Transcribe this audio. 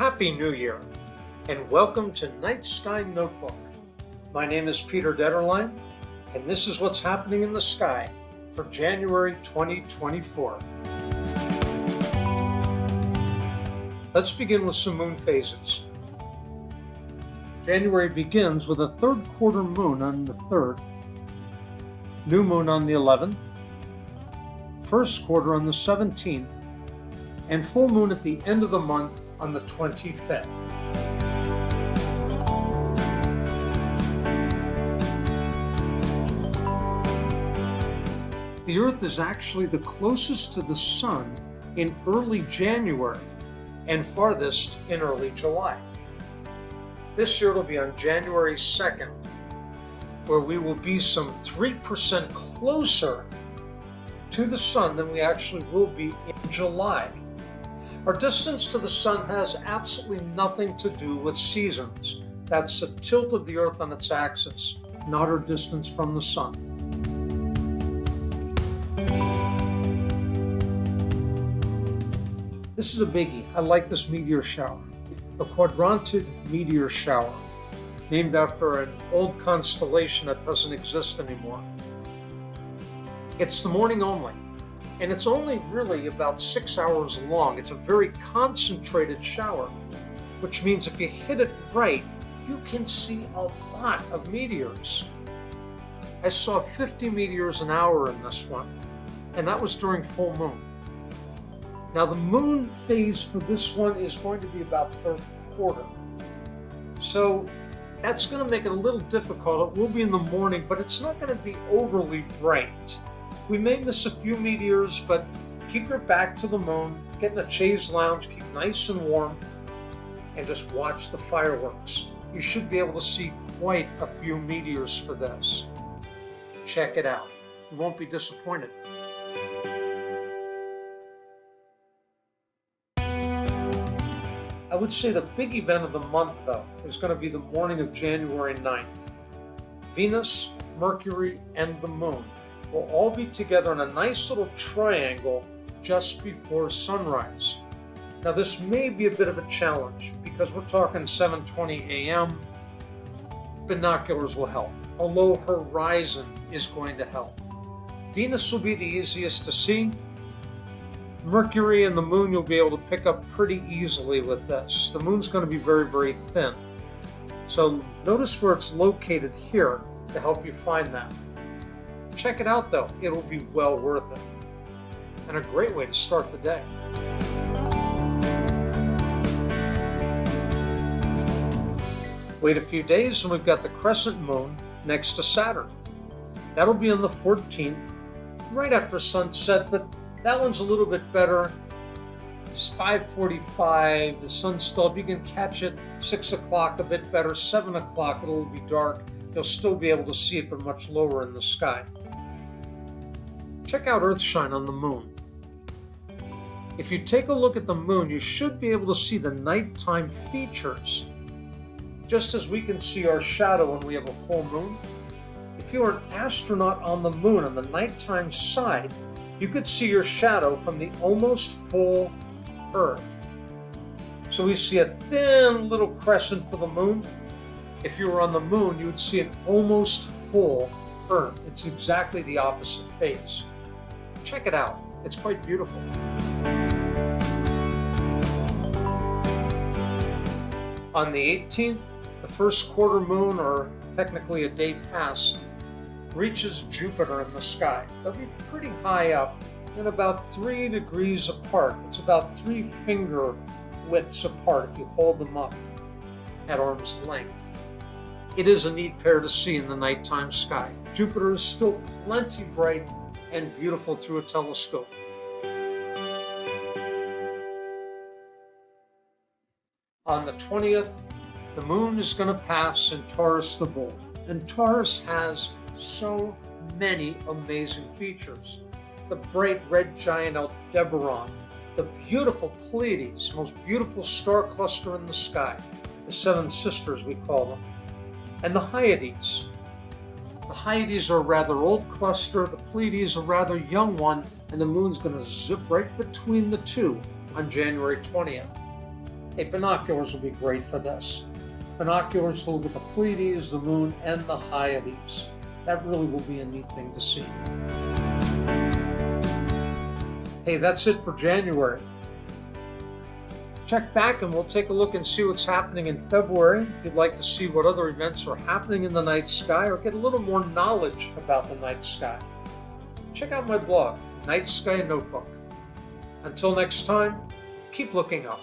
Happy New Year, and welcome to Night Sky Notebook. My name is Peter Detterlein, and this is what's happening in the sky for January 2024. Let's begin with some moon phases. January begins with a third quarter moon on the 3rd, new moon on the 11th, first quarter on the 17th, and full moon at the end of the month on the 25th. The Earth is actually the closest to the Sun in early January and farthest in early July. This year it'll be on January 2nd, where we will be some 3% closer to the Sun than we actually will be in July. Our distance to the Sun has absolutely nothing to do with seasons. That's the tilt of the Earth on its axis, not our distance from the Sun. This is a biggie. I like this meteor shower. A quadrantid meteor shower, named after an old constellation that doesn't exist anymore. It's the morning only, and it's only really about 6 hours long. It's a very concentrated shower, which means if you hit it right, you can see a lot of meteors. I saw 50 meteors an hour in this one, and that was during full moon. Now the moon phase for this one is going to be about third quarter. So that's going to make it a little difficult. It will be in the morning, but it's not going to be overly bright. We may miss a few meteors, but keep your back to the moon, get in a chaise lounge, keep nice and warm, and just watch the fireworks. You should be able to see quite a few meteors for this. Check it out. You won't be disappointed. I would say the big event of the month, though, is going to be the morning of January 9th. Venus, Mercury, and the Moon will all be together in a nice little triangle just before sunrise. Now, this may be a bit of a challenge because we're talking 7:20 a.m. Binoculars will help. A low horizon is going to help. Venus will be the easiest to see. Mercury and the Moon you'll be able to pick up pretty easily with this. The Moon's going to be very, very thin. So notice where it's located here to help you find that. Check it out though, it'll be well worth it. And a great way to start the day. Wait a few days and we've got the crescent moon next to Saturn. That'll be on the 14th, right after sunset, but that one's a little bit better. It's 5:45, the sun's still up. You can catch it 6 o'clock a bit better, 7 o'clock it'll be dark. You'll still be able to see it, but much lower in the sky. Check out Earthshine on the moon. If you take a look at the moon, you should be able to see the nighttime features, just as we can see our shadow when we have a full moon. If you were an astronaut on the moon on the nighttime side, you could see your shadow from the almost full Earth. So we see a thin little crescent for the moon. If you were on the moon, you would see an almost full Earth. It's exactly the opposite phase. Check it out. It's quite beautiful. On the 18th, the first quarter moon, or technically a day past, reaches Jupiter in the sky. They'll be pretty high up and about 3 degrees apart. It's about 3 finger widths apart if you hold them up at arm's length. It is a neat pair to see in the nighttime sky. Jupiter is still plenty bright and beautiful through a telescope. On the 20th, the moon is going to pass in Taurus the Bull, and Taurus has so many amazing features. The bright red giant Aldebaran, the beautiful Pleiades, most beautiful star cluster in the sky, the Seven Sisters we call them, and the Hyades. The Hyades are a rather old cluster, the Pleiades a rather young one, and the moon's going to zip right between the two on January 20th. Hey, binoculars will be great for this. Binoculars to look at the Pleiades, the moon, and the Hyades. That really will be a neat thing to see. Hey, that's it for January. Check back and we'll take a look and see what's happening in February. If you'd like to see what other events are happening in the night sky or get a little more knowledge about the night sky, check out my blog, Night Sky Notebook. Until next time, keep looking up.